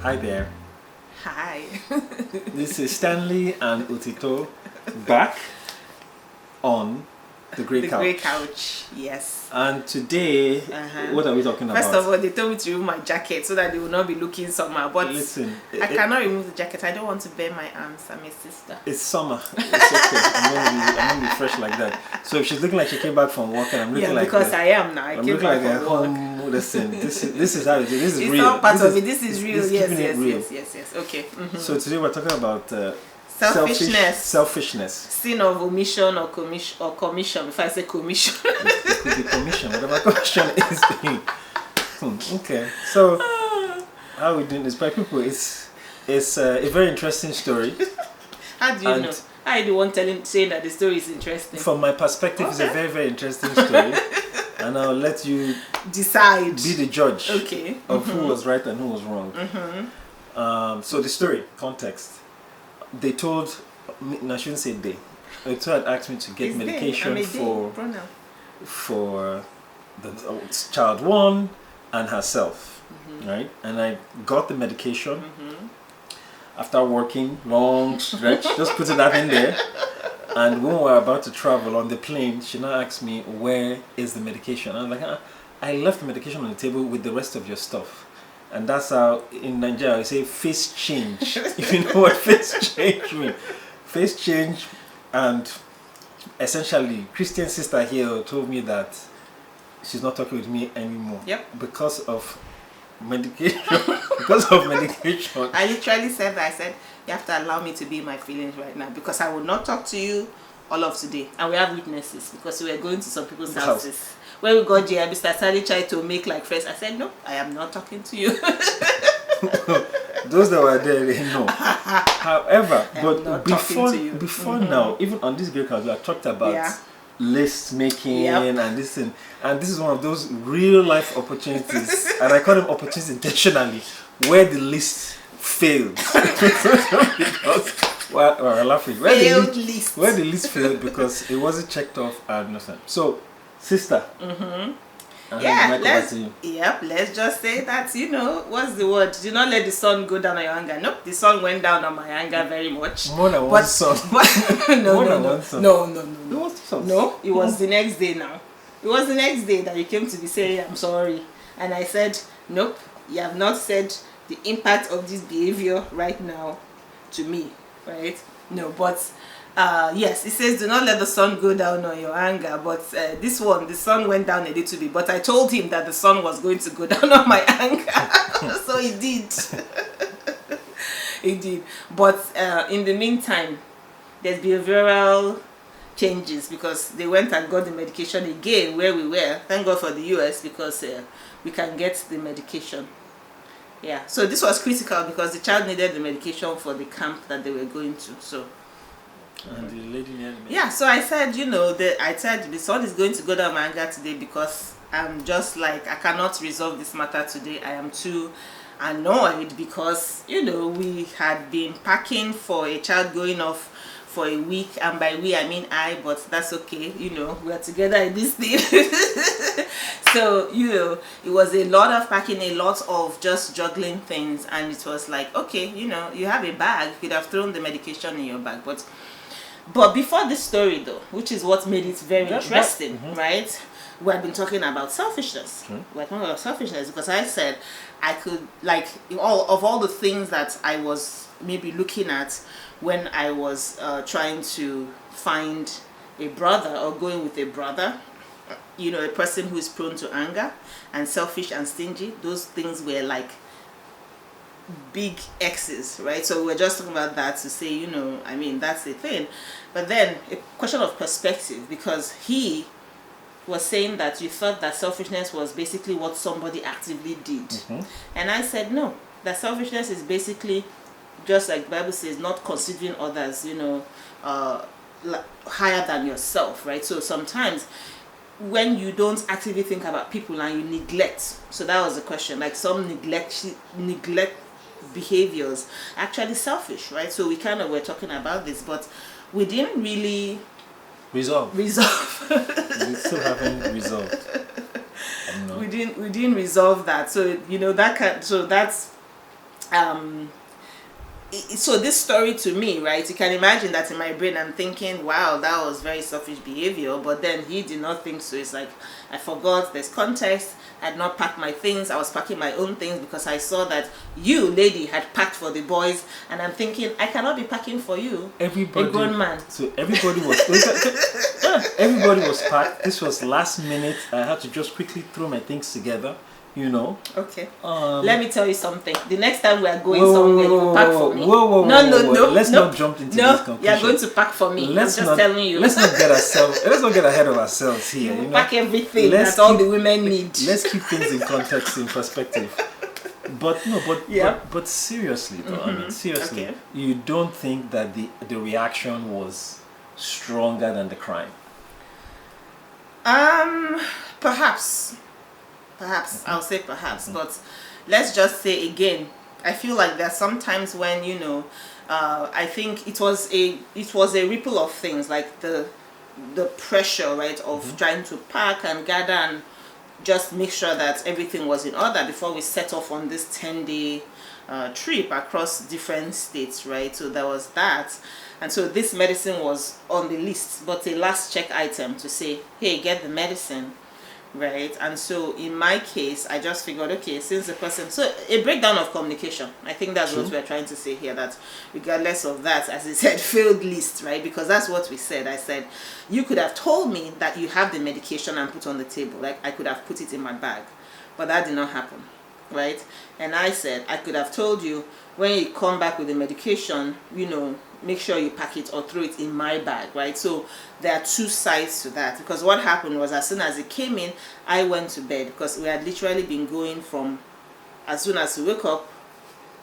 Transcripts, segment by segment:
Hi there. Hi. This is Stanley and Utito back on the Grey Couch. The Grey Couch, yes. And today, what are we talking about? First of all, they told me to remove my jacket so that they will not be looking somehow. But listen, I cannot remove the jacket. I don't want to bare my arms. I'm a sister. It's summer. It's okay. I'm gonna be fresh like that. So if she's looking like she came back from work and I'm looking like because I am now. I'm looking like a home. Listen, this is how it is. This is it's real. All part of it. This is real. Yes. Okay. So today we're talking about selfishness. Selfishness. Sin of omission or commission. If I say commission. It could be commission, whatever commission is doing. Okay. So how are we doing this? By people, it's a very interesting story. How do you know? I am the one saying that the story is interesting. From my perspective, it's a very, very interesting story. And I'll let you decide. Be the judge of who was right and who was wrong. So the story, context. They told me, I shouldn't say they. They had asked me to get medication for the child one and herself, right? And I got the medication after working long stretch. Just putting that in there. And when we were about to travel on the plane, she now asked me, "Where is the medication?" I was like, "I left the medication on the table with the rest of your stuff." And that's how in Nigeria we say face change. If you know what face change means. Face change. And essentially, Christian sister here told me that she's not talking with me anymore. Yep. Because of medication. Because of medication. I literally said that. I said, you have to allow me to be in my feelings right now because I will not talk to you all of today. And we have witnesses because we were going to some people's houses. When we got there, Mr. Sally tried to make like friends. I said, no, I am not talking to you. Those that were there, they know. However, but before now, even on this Grey Couch, we have talked about list making and this thing. And this is one of those real life opportunities, and I call them opportunities intentionally, where the list failed. Because we're laughing. Where the list failed because it wasn't checked off and nothing. So, sister. Let's just say that, what's the word? Do not let the sun go down on your anger. Nope, the sun went down on my anger very much. More than one sun. No, it was the next day now. It was the next day that you came to be saying, I'm sorry. And I said, nope, you have not said the impact of this behavior right now to me, right? No, but yes, it says do not let the sun go down on your anger, but this one, the sun went down a little bit, but I told him that the sun was going to go down on my anger. So he did. He did. But in the meantime, there's behavioral changes because they went and got the medication again where we were. Thank God for the US because we can get the medication. Yeah, so this was critical because the child needed the medication for the camp that they were going to. So, and the lady needed the medication. Yeah, so I said, I said the sun is going to go down my anger today because I'm just like, I cannot resolve this matter today. I am too annoyed because, we had been packing for a child going off for a week, and by we I mean I, but that's okay, we are together in this thing. So, it was a lot of packing, a lot of just juggling things, and it was like, okay, you have a bag, you could have thrown the medication in your bag, but before this story though, which is what made it very interesting, right? We had been talking about selfishness. We're talking about selfishness because I said I could, like, all the things that I was maybe looking at when I was trying to find a brother or going with a brother, a person who is prone to anger and selfish and stingy, those things were like big X's, right? So we're just talking about that to say, that's the thing. But then a question of perspective, because he was saying that you thought that selfishness was basically what somebody actively did. And I said, no, that selfishness is basically just like the Bible says, not considering others, higher than yourself, right? So sometimes when you don't actively think about people and you neglect, so that was the question, like some neglect behaviors actually selfish, right? So we kind of were talking about this, but we didn't really resolve. We still haven't resolved. We didn't resolve that. So that's So this story to me, right, you can imagine that in my brain I'm thinking, wow, that was very selfish behavior, but then he did not think so. It's like, I forgot, there's context, I had not packed my things, I was packing my own things because I saw that you, lady, had packed for the boys, and I'm thinking, I cannot be packing for you, Everybody, a grown man. So everybody was everybody was packed. This was last minute. I had to just quickly throw my things together, you know. Okay. Let me tell you something. The next time we are going Whoa, somewhere, whoa, you pack for me. whoa, No. Let's not jump into this conclusion. You're going to pack for me. I'm just telling you. Let's not get ahead of ourselves here. You know? Pack everything that all the women need. Let's keep things in context, in perspective. But seriously though, I mean seriously, Okay. you don't think that the reaction was stronger than the crime? Perhaps I'll say perhaps, but let's just say again, I feel like there's sometimes when, you know, I think it was a ripple of things, like the pressure, right, of trying to pack and gather and just make sure that everything was in order before we set off on this 10-day trip across different states, right? So there was that. And so this medicine was on the list, but a last check item to say, hey, get the medicine, right? And so in my case, I just figured, okay, since the person, so a breakdown of communication, I think that's what we're trying to say here, that regardless of that, as I said, failed list, right? Because that's what we said. I said, you could have told me that you have the medication and put on the table, like I could have put it in my bag, but that did not happen, right? And I said, I could have told you, when you come back with the medication, you know, make sure you pack it or throw it in my bag, right? So there are two sides to that, because what happened was, as soon as it came in, I went to bed, because we had literally been going from as soon as you wake up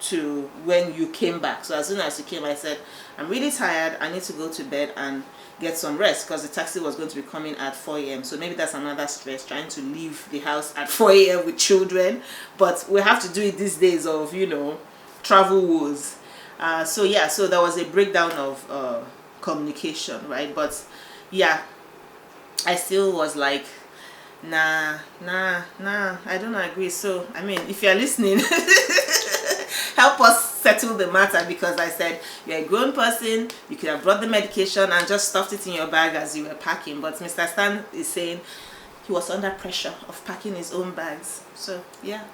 to when you came back. So as soon as you came, I said, I'm really tired, I need to go to bed and get some rest, because the taxi was going to be coming at 4 a.m. So maybe that's another stress, trying to leave the house at 4 a.m. with children, but we have to do it these days of, you know, travel woes. So there was a breakdown of communication, right? But yeah, I still was like, nah, I don't agree. So I mean, if you're listening, help us settle the matter, because I said, you're a grown person, you could have brought the medication and just stuffed it in your bag as you were packing. But Mr. Stan is saying he was under pressure of packing his own bags. So yeah.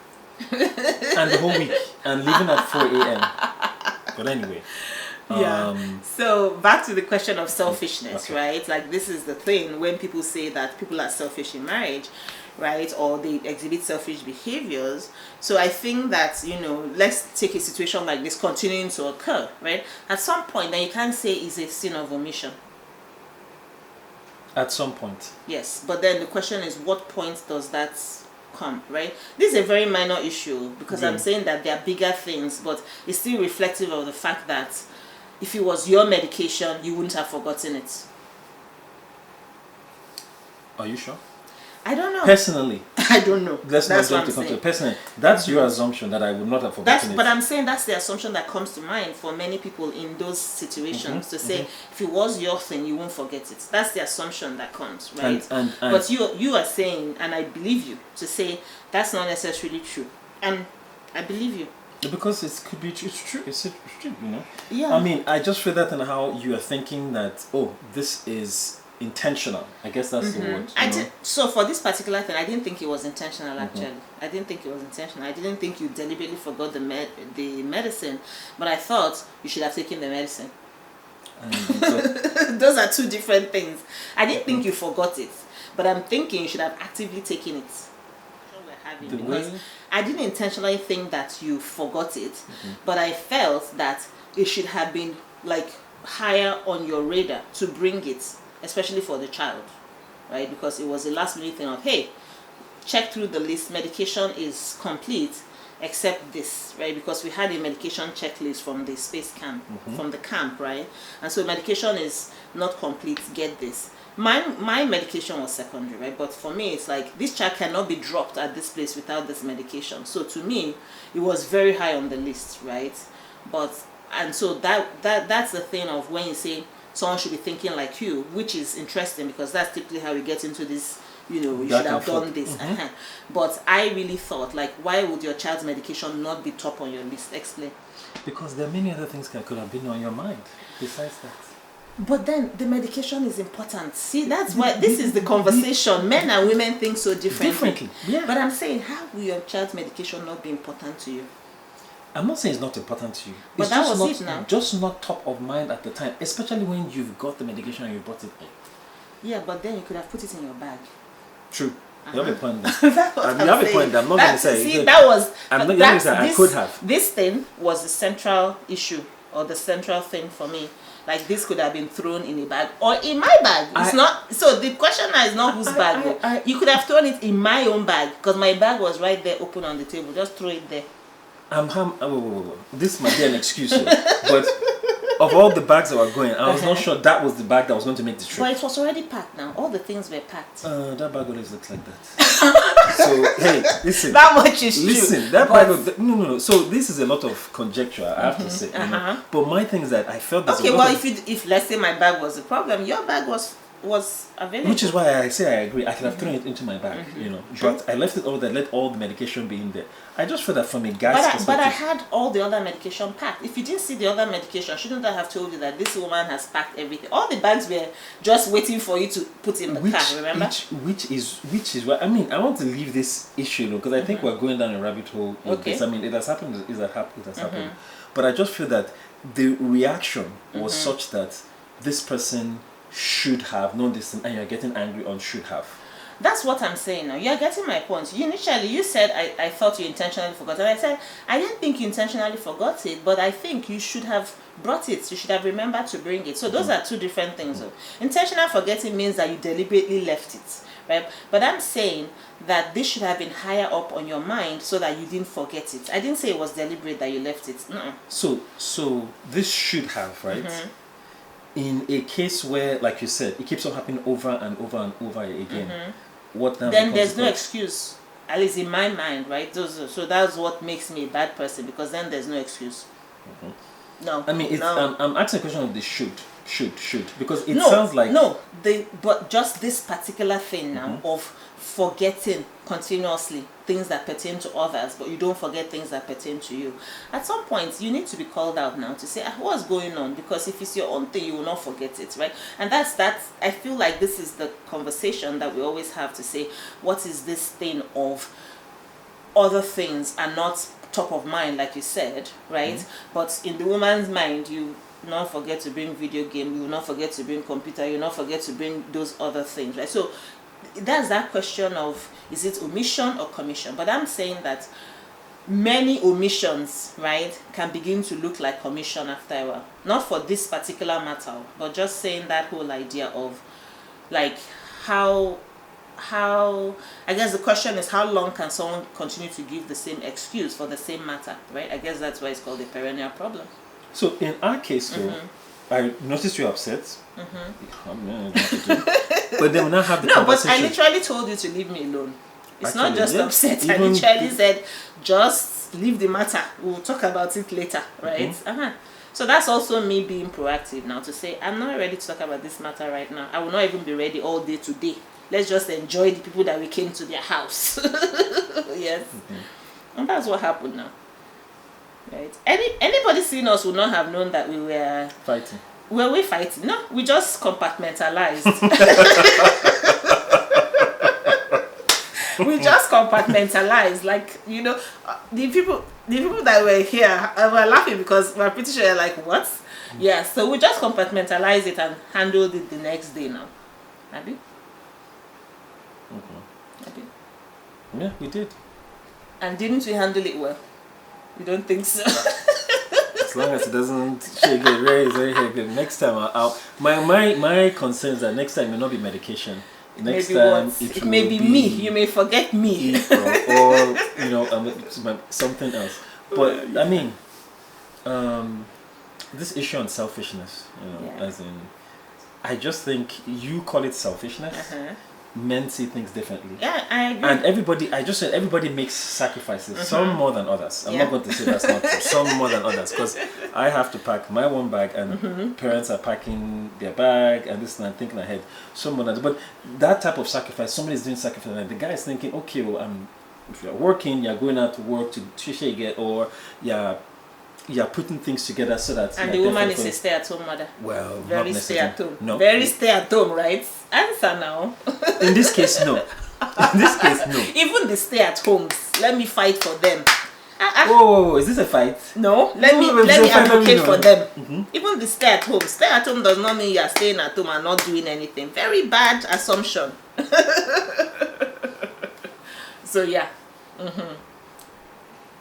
And the whole week, and leaving at 4 a.m. But anyway. So back to the question of selfishness, okay. right? Like, this is the thing when people say that people are selfish in marriage, right? Or they exhibit selfish behaviors. So I think that, you know, let's take a situation like this continuing to occur, right? At some point, then you can't say it's a sin of omission. At some point. Yes, but then the question is, what point does that come, right? This is a very minor issue, because I'm saying that there are bigger things, but it's still reflective of the fact that if it was your medication, you wouldn't have forgotten it. Are you sure? I don't know. Personally, I don't know. let's That's not what jump I'm to conclusion. saying. Personally, that's your assumption that I would not have forgotten it. But I'm saying that's the assumption that comes to mind for many people in those situations, to say, if it was your thing, you won't forget it. That's the assumption that comes, right? And but you are saying, and I believe you, to say that's not necessarily true. And I believe you. Because it could be true. It's true. It's true, you know? Yeah. I mean, I just feel that in how you are thinking that, oh, this is intentional. I guess that's the word. So for this particular thing, I didn't think it was intentional, actually. I didn't think it was intentional. I didn't think you deliberately forgot the medicine, but I thought you should have taken the medicine. Those are two different things. I didn't think you forgot it, but I'm thinking you should have actively taken it. Because I didn't intentionally think that you forgot it, but I felt that it should have been like higher on your radar to bring it, especially for the child, right? Because it was a last minute thing of, hey, check through the list, medication is complete except this, right? Because we had a medication checklist from the space camp, from the camp, right? And so medication is not complete, get this. My medication was secondary, right? But for me, it's like, this child cannot be dropped at this place without this medication. So to me, it was very high on the list, right? And so that's the thing of when you say someone should be thinking like you, which is interesting, because that's typically how we get into this you know, you Back should have and forth. done this. But I really thought, like, why would your child's medication not be top on your list? Explain. Because there are many other things that could have been on your mind besides that. But then the medication is important. See, that's why this is the conversation. Men and women think so differently. Yeah. But I'm saying, how will your child's medication not be important to you? I'm not saying it's not important to you. But It's that just was not, it now. just not top of mind at the time, especially when you've got the medication and you brought it in. Yeah, but then you could have put it in your bag. True. You have a point there. That's what You I'm have a saying. point there. I'm not going to say. See, that was. I'm not but going to that's- say I could have. This thing was the central issue or the central thing for me. Like, this could have been thrown in a bag or in my bag. It's not. So the question now is not whose bag. You could have thrown it in my own bag because my bag was right there, open on the table. Just throw it there. This might be an excuse, here, but of all the bags that were going, I was not sure that was the bag that was going to make the trip. But it was already packed now. All the things were packed. That bag always looks like that. So hey, listen. That much is true. Listen, that bag. No. So this is a lot of conjecture. I have to say. You know? But my thing is that I felt that. Okay, well, if let's say my bag was the problem, your bag was available. Which is why I say I agree. I could have thrown it into my bag, you know. But I left it all there, let all the medication be in there. I just feel that from a guy's perspective. But I had all the other medication packed. If you didn't see the other medication, shouldn't I have told you that this woman has packed everything? All the bags were just waiting for you to put in the car, remember? Which is why, I mean, I want to leave this issue, because I think we're going down a rabbit hole with this. I mean, it has happened, it has happened. But I just feel that the reaction was such that this person should have known this, and you're getting angry on should have. That's what I'm saying now. You're getting my point. Initially, you said I thought you intentionally forgot. And I said, I didn't think you intentionally forgot it, but I think you should have brought it. You should have remembered to bring it. So those are two different things. Intentional forgetting means that you deliberately left it, right? But I'm saying that this should have been higher up on your mind so that you didn't forget it. I didn't say it was deliberate that you left it. So this should have, right? In a case where, like you said, it keeps on happening over and over and over again, what now? Then there's no excuse, at least in my mind, right? So that's what makes me a bad person, because then there's no excuse. No, I mean, no. I'm asking a question of the should, because it sounds like but just this particular thing now of forgetting continuously things that pertain to others, but you don't forget things that pertain to you. At some point, you need to be called out now to say, what's going on? Because if it's your own thing, you will not forget it, right? And that's I feel like this is the conversation that we always have to say, what is this thing of other things are not top of mind, like you said, right? But in the woman's mind, you not forget to bring video game, you will not forget to bring computer, you will not forget to bring those other things, right? So that's that question of, is it omission or commission? But I'm saying that many omissions, right, can begin to look like commission after a while. Not for this particular matter, but just saying that whole idea of, like, how I guess the question is, how long can someone continue to give the same excuse for the same matter, right? I guess that's why it's called a perennial problem. So in our case, though, I noticed you're upset. But then when I have the conversation... but I literally told you to leave me alone. It's not just upset. I Even literally said, just leave the matter. We'll talk about it later, right? So that's also me being proactive now to say, I'm not ready to talk about this matter right now. I will not even be ready all day today. Let's just enjoy the people that we came to their house. Yes. And that's what happened now. Right? Anybody seeing us would not have known that we were fighting. Were we fighting? No, we just compartmentalized. We just compartmentalized. Like, you know, the people that were here were laughing because we're pretty sure they're like, what? Yeah, so we just compartmentalized it and handled it the next day now. Abi? Abi? Yeah, we did. And didn't we handle it well? You don't think so? As long as it doesn't shake it very heavy. Next time my concern is that next time it will not be medication. Next maybe time it may be me. You may forget me. or you know, something else. But I mean, this issue on selfishness, you know, as in, I just think you call it selfishness. men see things differently. Yeah, I agree. And everybody makes sacrifices, some more than others. I'm not going to say that's not true. Some more than others, because I have to pack my one bag, and parents are packing their bag, and this and I'm thinking ahead. Some more than others. But that type of sacrifice, somebody's doing sacrifice, and the guy is thinking, okay, well, if you're working, you're going out to work to get, or you're putting things together so that. And the woman is a stay-at-home mother. Well, very not stay-at-home. No. Very stay-at-home, right? Answer now. In this case, no. In this case, no. Even the stay-at-homes, let me fight for them. Oh, is this a fight? No, let me advocate for them. Even the stay-at-home. Stay-at-home does not mean you are staying at home and not doing anything. Very bad assumption. So yeah.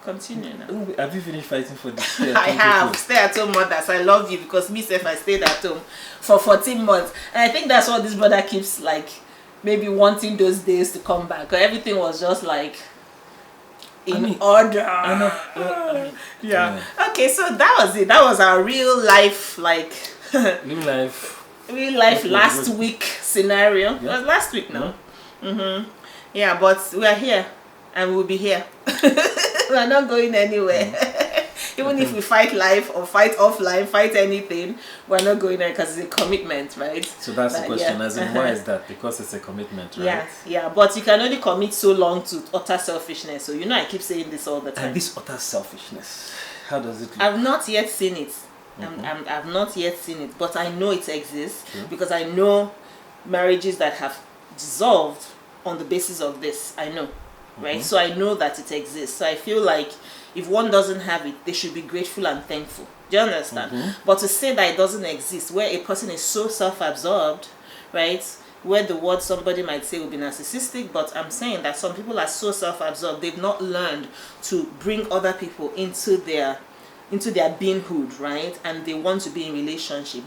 Continue now. Have you finished fighting for this? I have. Stay-at-home mothers. I love you, because myself, I stayed at home for 14 months. And I think that's what this brother keeps like maybe wanting those days to come back. Because everything was just like in order. Yeah. Okay, so that was it. That was our real life, like real life last week scenario. Yeah. It was last week now. Yeah, but we are here and we'll be here. We are not going anywhere. Even if we fight live or fight offline, fight anything, we're not going there because it's a commitment, right? So that's the question. As in, why is that? Because it's a commitment, right? Yeah. But you can only commit so long to utter selfishness. So I keep saying this all the time. And this utter selfishness, how does it look? I've not yet seen it. I've not yet seen it, but I know it exists because I know marriages that have dissolved on the basis of this. I know. Right, so I know that it exists. So I feel like if one doesn't have it, they should be grateful and thankful. Do you understand? But to say that it doesn't exist, where a person is so self-absorbed, right, where the word somebody might say will be narcissistic, but I'm saying that some people are so self-absorbed, they've not learned to bring other people into their beinghood, right? And they want to be in relationship.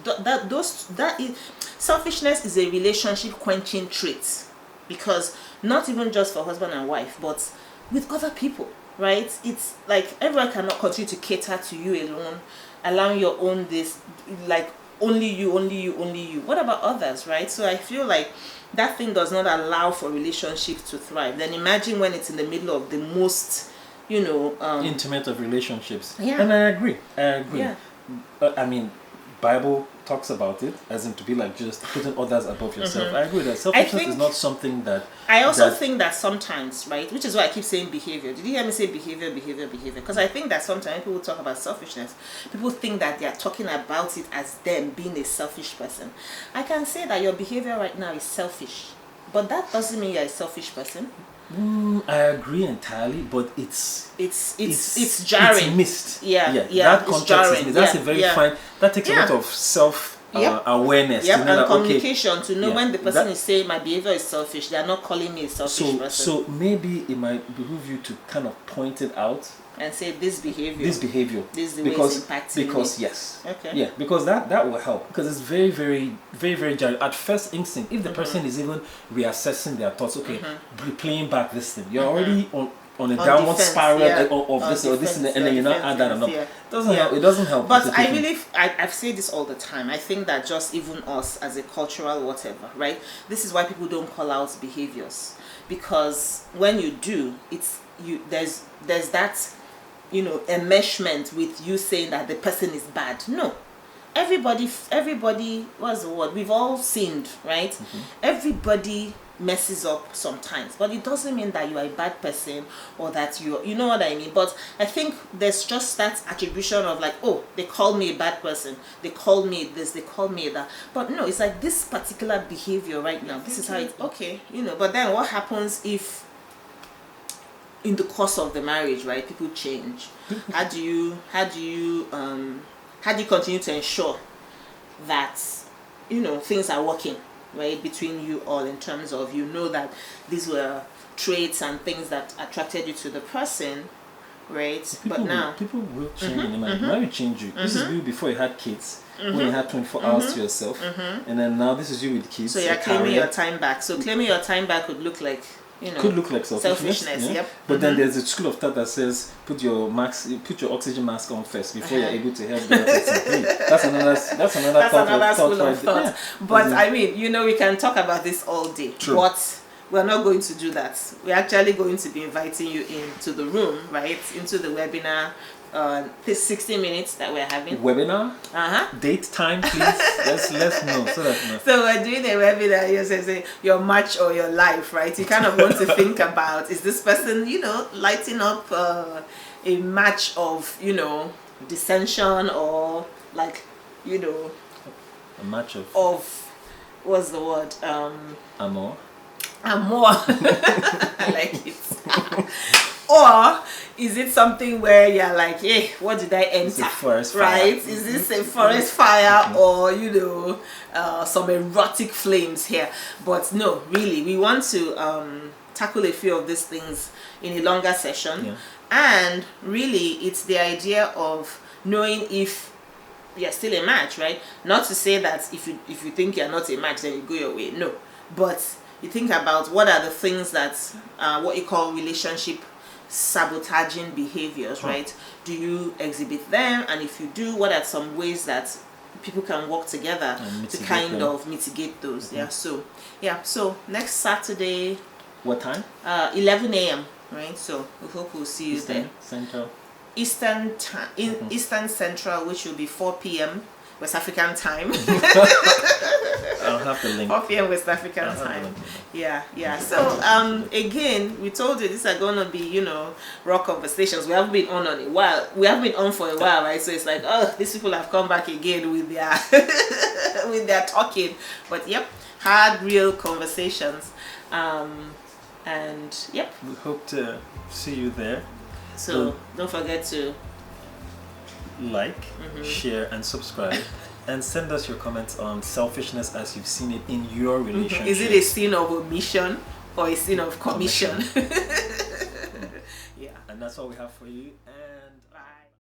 Selfishness is a relationship quenching trait, because not even just for husband and wife, but with other people, right? It's like everyone cannot continue to cater to you alone, allowing your own this, like only you. What about others, right? So I feel like that thing does not allow for relationships to thrive. Then imagine when it's in the middle of the most, intimate of relationships. Yeah. And I agree. Yeah. Bible talks about it as in to be like just putting others above yourself. I agree that selfishness is not something that I also think that sometimes, right, which is why I keep saying behavior. Did you hear me say behavior? Because I think that sometimes people talk about selfishness, people think that they are talking about it as them being a selfish person. I can say that your behavior right now is selfish, but that doesn't mean you're a selfish person. I agree entirely, but it's jarring. It's missed. Yeah. That context is missed. That's a very fine. That takes a lot of self awareness. And communication to know when the person is saying my behavior is selfish. They are not calling me a selfish person. So maybe it might behoove you to kind of point it out and say this behavior. This is the way it's impacting me. Yes. Okay. Yeah, because that will help, because it's very, very, very, very jarring. At first instinct, if the person is even reassessing their thoughts, replaying back this thing, you're already on a downward defense, spiral of this or this, and then you not add that enough. It doesn't help. But I've said this all the time. I think that just even us as a cultural whatever, right? This is why people don't call out behaviors, because when you do, there's that enmeshment with you saying that the person is bad. No. Everybody, what's the word? We've all sinned, right? Everybody messes up sometimes, but it doesn't mean that you are a bad person or that you know what I mean. But I think there's just that attribution of like, oh, they call me a bad person, they call me this, they call me that. But no, it's like this particular behavior right now, this is how it's okay, but then what happens if in the course of the marriage, right, people change? How do you continue to ensure that things are working, right, between you all, in terms of that these were traits and things that attracted you to the person, right? People will change. Marriage change you. This is you before you had kids, when you had 24 hours to yourself, and then now this is you with kids. So you're claiming your time back. So claiming your time back would look like could look like selfishness. Yeah? Yep. But then there's a school of thought that says put your oxygen mask on first before you're able to help the other person. That's another school of thought. Yeah. But I mean, we can talk about this all day. True. But we're not going to do that. We're actually going to be inviting you into the room, right? Into the webinar. This 60 minutes that we're having. Webinar? Date, time, please. let's know. So we're doing a webinar, you say your match or your life, right? You kind of want to think about, is this person, lighting up a match of, dissension, or like, a match of what's the word? Amor. I like it. Or is it something where you're like, hey, what did I enter? It's a forest fire. Right? Is this a forest fire, or some erotic flames here? But no, really, we want to tackle a few of these things in a longer session. And really, it's the idea of knowing if you're still a match, right? Not to say that if you think you're not a match, then you go your way. No, but you think about what are the things that what you call relationship sabotaging behaviors, right? Do you exhibit them? And if you do, what are some ways that people can work together to kind of mitigate those? So next Saturday, what time? 11 a.m. right? So we hope we'll see you there. Central. Eastern time, Eastern Central, which will be 4 p.m. West African time. I'll have the link. 4 p.m. West African time. Yeah. So again, we told you these are gonna be, raw conversations. We haven't been on a while. We haven't been on for a while, right? So it's like, oh, these people have come back again with their with their talking. But yep, hard, real conversations. And yep. We hope to see you there. So don't forget to like, share, and subscribe, and send us your comments on selfishness as you've seen it in your relationship. Is it a sin of omission or a sin of commission? And that's all we have for you.